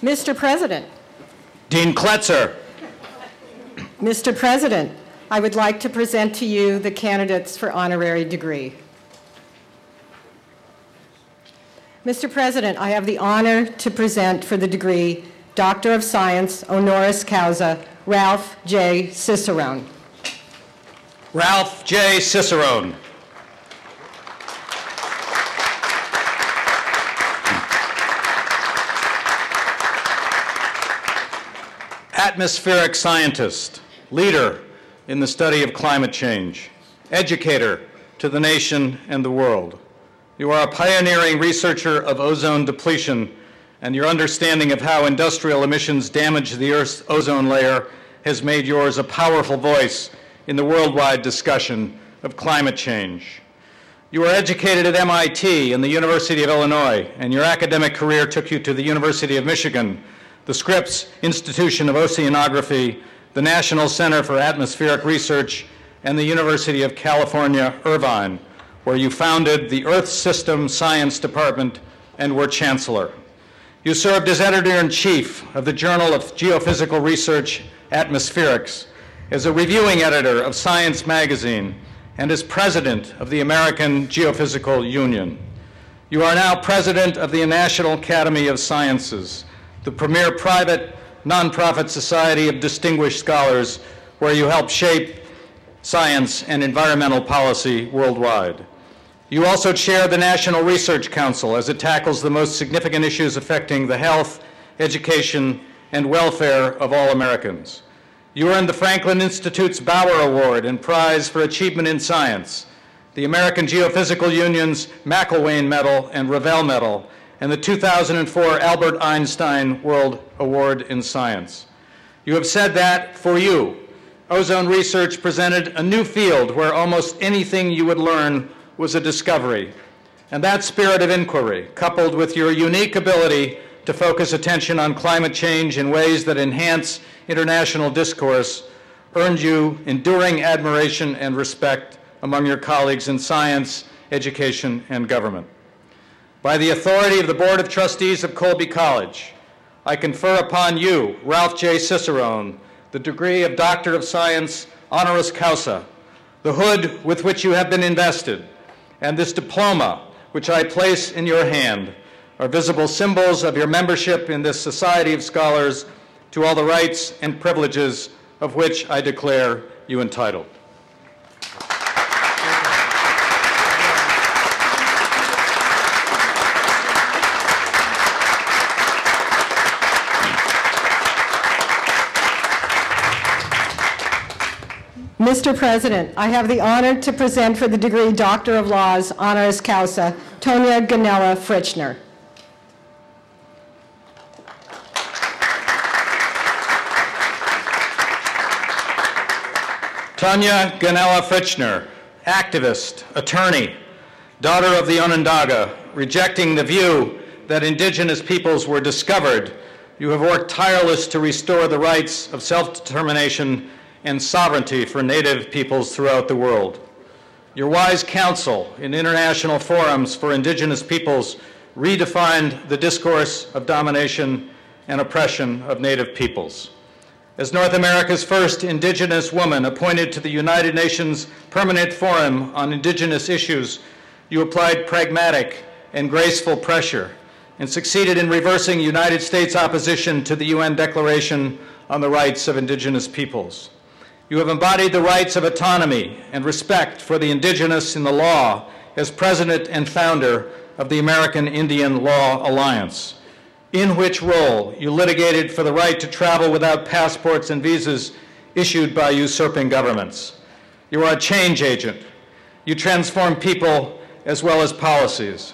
Mr. President. Dean Kletzer. Mr. President, I would like to present to you the candidates for honorary degree. Mr. President, I have the honor to present for the degree Doctor of Science, honoris causa, Ralph J. Cicerone. Ralph J. Cicerone. Atmospheric scientist, leader in the study of climate change, educator to the nation and the world. You are a pioneering researcher of ozone depletion, and your understanding of how industrial emissions damage the Earth's ozone layer has made yours a powerful voice in the worldwide discussion of climate change. You were educated at MIT and the University of Illinois, and your academic career took you to the University of Michigan, the Scripps Institution of Oceanography, the National Center for Atmospheric Research, and the University of California, Irvine, where you founded the Earth System Science Department and were chancellor. You served as editor-in-chief of the Journal of Geophysical Research, Atmospherics, as a reviewing editor of Science magazine, and as president of the American Geophysical Union. You are now president of the National Academy of Sciences, the premier private nonprofit society of distinguished scholars where you help shape science and environmental policy worldwide. You also chair the National Research Council as it tackles the most significant issues affecting the health, education, and welfare of all Americans. You earned the Franklin Institute's Bauer Award and Prize for Achievement in Science, the American Geophysical Union's McIlwain Medal and Revelle Medal, and the 2004 Albert Einstein World Award in Science. You have said that, for you, ozone research presented a new field where almost anything you would learn was a discovery. And that spirit of inquiry, coupled with your unique ability to focus attention on climate change in ways that enhance international discourse, earned you enduring admiration and respect among your colleagues in science, education, and government. By the authority of the Board of Trustees of Colby College, I confer upon you, Ralph J. Cicerone, the degree of Doctor of Science, honoris causa, the hood with which you have been invested, and this diploma, which I place in your hand, are visible symbols of your membership in this society of scholars to all the rights and privileges of which I declare you entitled. Mr. President, I have the honor to present for the degree Doctor of Laws, honoris causa, Tania Fichtner. Tania Fichtner, activist, attorney, daughter of the Onondaga, rejecting the view that indigenous peoples were discovered, you have worked tireless to restore the rights of self-determination and sovereignty for Native peoples throughout the world. Your wise counsel in international forums for indigenous peoples redefined the discourse of domination and oppression of Native peoples. As North America's first indigenous woman appointed to the United Nations Permanent Forum on Indigenous Issues, you applied pragmatic and graceful pressure and succeeded in reversing United States opposition to the UN Declaration on the Rights of Indigenous Peoples. You have embodied the rights of autonomy and respect for the indigenous in the law as president and founder of the American Indian Law Alliance, in which role you litigated for the right to travel without passports and visas issued by usurping governments. You are a change agent. You transform people as well as policies.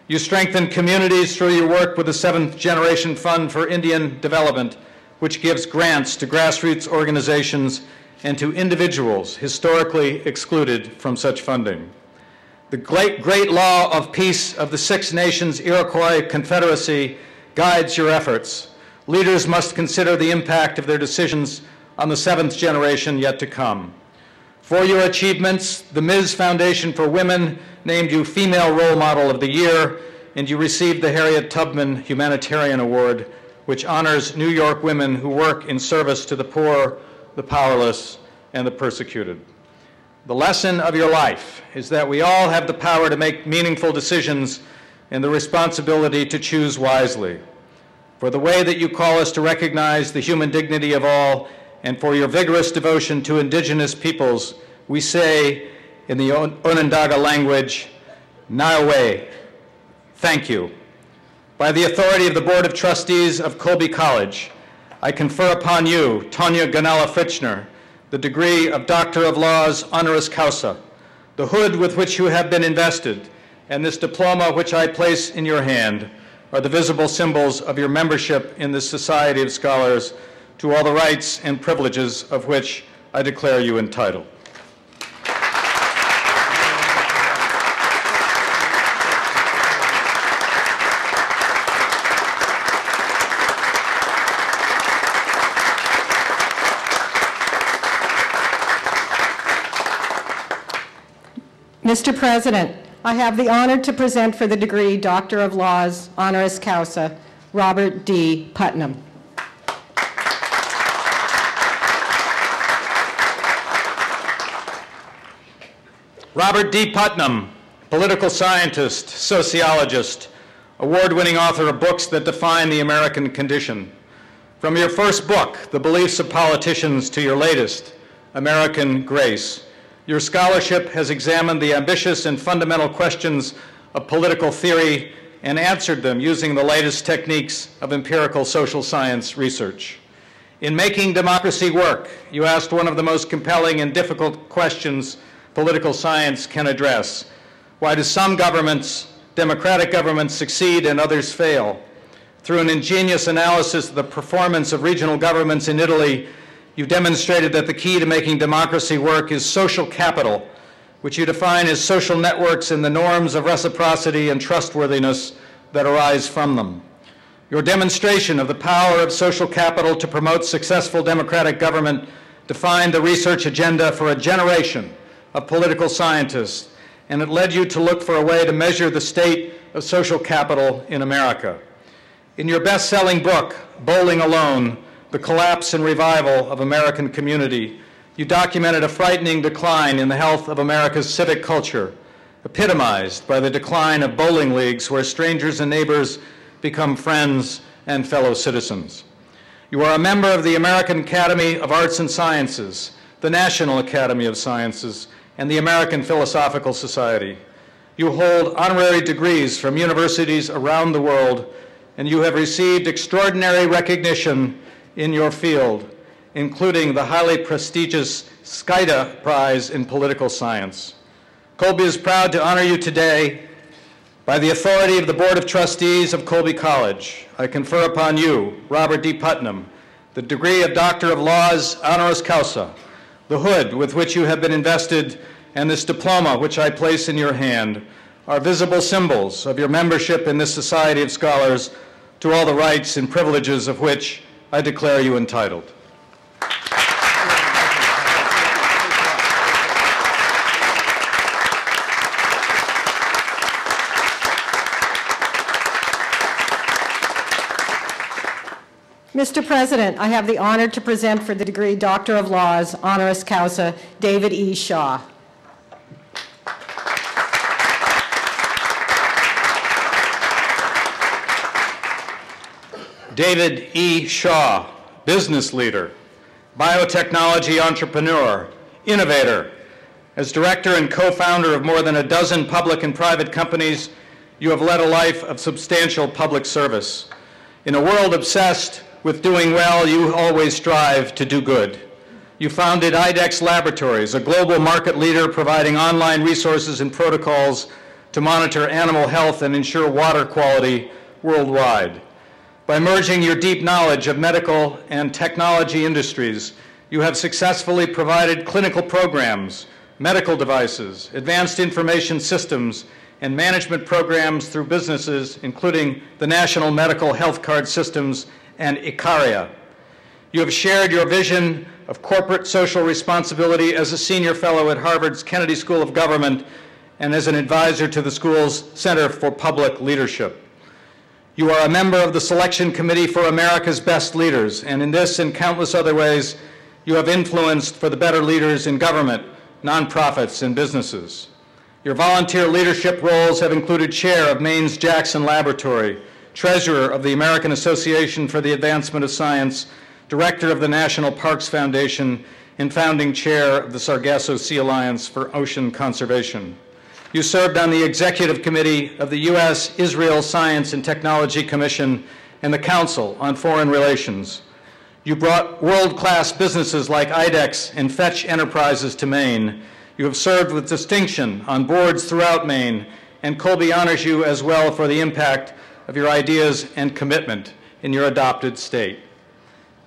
You strengthen communities through your work with the Seventh Generation Fund for Indian Development, which gives grants to grassroots organizations and to individuals historically excluded from such funding. The great law of peace of the Six Nations Iroquois Confederacy guides your efforts. Leaders must consider the impact of their decisions on the seventh generation yet to come. For your achievements, the Ms. Foundation for Women named you Female Role Model of the Year, and you received the Harriet Tubman Humanitarian Award which honors New York women who work in service to the poor, the powerless, and the persecuted. The lesson of your life is that we all have the power to make meaningful decisions and the responsibility to choose wisely. For the way that you call us to recognize the human dignity of all, and for your vigorous devotion to indigenous peoples, we say in the Onondaga language, Nawe, thank you. By the authority of the Board of Trustees of Colby College, I confer upon you, Tania Fichtner, the degree of Doctor of Laws honoris causa, the hood with which you have been invested, and this diploma which I place in your hand are the visible symbols of your membership in this Society of Scholars, to all the rights and privileges of which I declare you entitled. Mr. President, I have the honor to present for the degree Doctor of Laws honoris causa, Robert D. Putnam. Robert D. Putnam, political scientist, sociologist, award-winning author of books that define the American condition. From your first book, The Beliefs of Politicians, to your latest, American Grace, your scholarship has examined the ambitious and fundamental questions of political theory and answered them using the latest techniques of empirical social science research. In Making Democracy Work, you asked one of the most compelling and difficult questions political science can address. Why do some governments, democratic governments, succeed and others fail? Through an ingenious analysis of the performance of regional governments in Italy, you've demonstrated that the key to making democracy work is social capital, which you define as social networks and the norms of reciprocity and trustworthiness that arise from them. Your demonstration of the power of social capital to promote successful democratic government defined the research agenda for a generation of political scientists, and it led you to look for a way to measure the state of social capital in America. In your best-selling book, Bowling Alone, The Collapse and Revival of American Community, you documented a frightening decline in the health of America's civic culture, epitomized by the decline of bowling leagues where strangers and neighbors become friends and fellow citizens. You are a member of the American Academy of Arts and Sciences, the National Academy of Sciences, and the American Philosophical Society. You hold honorary degrees from universities around the world, and you have received extraordinary recognition in your field, including the highly prestigious Skida Prize in Political Science. Colby is proud to honor you today. By the authority of the Board of Trustees of Colby College, I confer upon you, Robert D. Putnam, the degree of Doctor of Laws honoris causa, the hood with which you have been invested, and this diploma which I place in your hand are visible symbols of your membership in this Society of Scholars, to all the rights and privileges of which I declare you entitled. Mr. President, I have the honor to present for the degree Doctor of Laws honoris causa, David E. Shaw. David E. Shaw, business leader, biotechnology entrepreneur, innovator. As director and co-founder of more than a dozen public and private companies, you have led a life of substantial public service. In a world obsessed with doing well, you always strive to do good. You founded IDEX Laboratories, a global market leader providing online resources and protocols to monitor animal health and ensure water quality worldwide. By merging your deep knowledge of medical and technology industries, you have successfully provided clinical programs, medical devices, advanced information systems, and management programs through businesses, including the National Medical Health Card Systems and Icaria. You have shared your vision of corporate social responsibility as a senior fellow at Harvard's Kennedy School of Government and as an advisor to the school's Center for Public Leadership. You are a member of the Selection Committee for America's Best Leaders, and in this and countless other ways, you have influenced for the better leaders in government, nonprofits, and businesses. Your volunteer leadership roles have included chair of Maine's Jackson Laboratory, treasurer of the American Association for the Advancement of Science, director of the National Parks Foundation, and founding chair of the Sargasso Sea Alliance for Ocean Conservation. You served on the executive committee of the U.S.-Israel Science and Technology Commission and the Council on Foreign Relations. You brought world-class businesses like IDEX and Fetch Enterprises to Maine. You have served with distinction on boards throughout Maine, and Colby honors you as well for the impact of your ideas and commitment in your adopted state.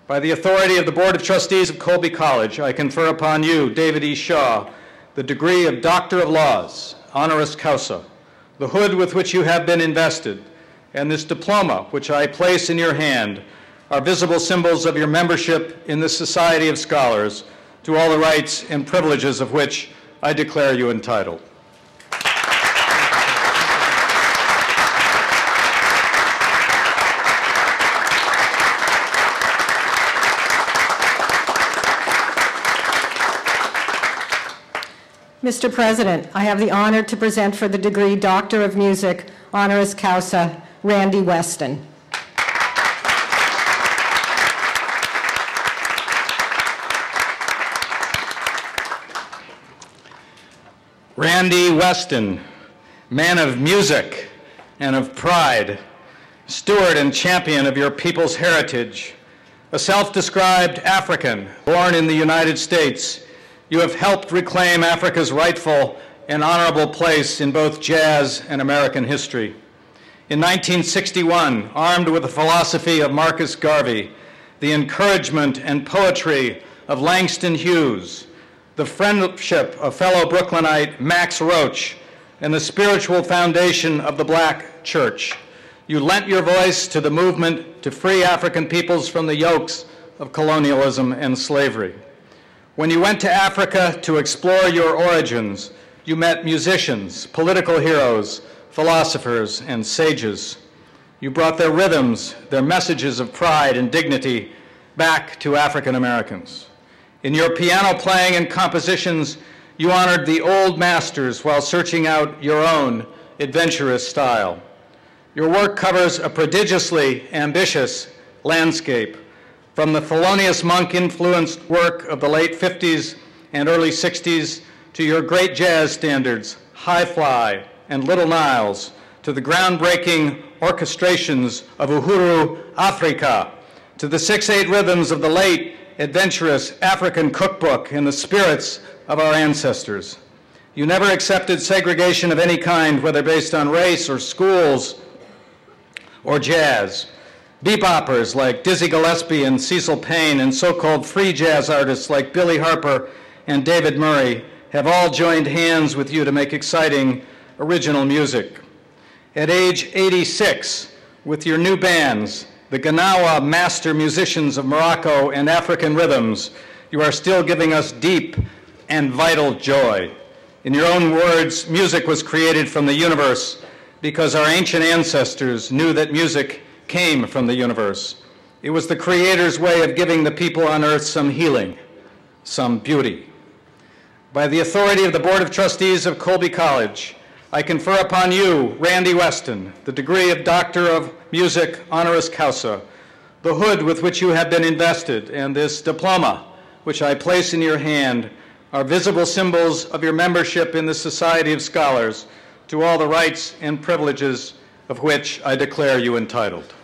By the authority of the Board of Trustees of Colby College, I confer upon you, David E. Shaw, the degree of Doctor of Laws, honoris causa, the hood with which you have been invested, and this diploma, which I place in your hand, are visible symbols of your membership in the Society of Scholars, to all the rights and privileges of which I declare you entitled. Mr. President, I have the honor to present for the degree Doctor of Music, honoris causa, Randy Weston. Randy Weston, man of music and of pride, steward and champion of your people's heritage, a self-described African born in the United States, you have helped reclaim Africa's rightful and honorable place in both jazz and American history. In 1961, armed with the philosophy of Marcus Garvey, the encouragement and poetry of Langston Hughes, the friendship of fellow Brooklynite Max Roach, and the spiritual foundation of the Black Church, you lent your voice to the movement to free African peoples from the yokes of colonialism and slavery. When you went to Africa to explore your origins, you met musicians, political heroes, philosophers, and sages. You brought their rhythms, their messages of pride and dignity back to African Americans. In your piano playing and compositions, you honored the old masters while searching out your own adventurous style. Your work covers a prodigiously ambitious landscape, from the Thelonious Monk-influenced work of the late 50s and early 60s to your great jazz standards, High Fly and Little Niles, to the groundbreaking orchestrations of Uhuru Afrika, to the 6/8 rhythms of the late adventurous African cookbook and the spirits of our ancestors. You never accepted segregation of any kind, whether based on race or schools or jazz. Beboppers like Dizzy Gillespie and Cecil Payne and so-called free jazz artists like Billy Harper and David Murray have all joined hands with you to make exciting, original music. At age 86, with your new bands, the Ganawa master musicians of Morocco and African rhythms, you are still giving us deep and vital joy. In your own words, music was created from the universe because our ancient ancestors knew that music came from the universe. It was the Creator's way of giving the people on earth some healing, some beauty. By the authority of the Board of Trustees of Colby College, I confer upon you, Randy Weston, the degree of Doctor of Music honoris causa, the hood with which you have been invested, and this diploma, which I place in your hand, are visible symbols of your membership in the Society of Scholars, to all the rights and privileges of which I declare you entitled.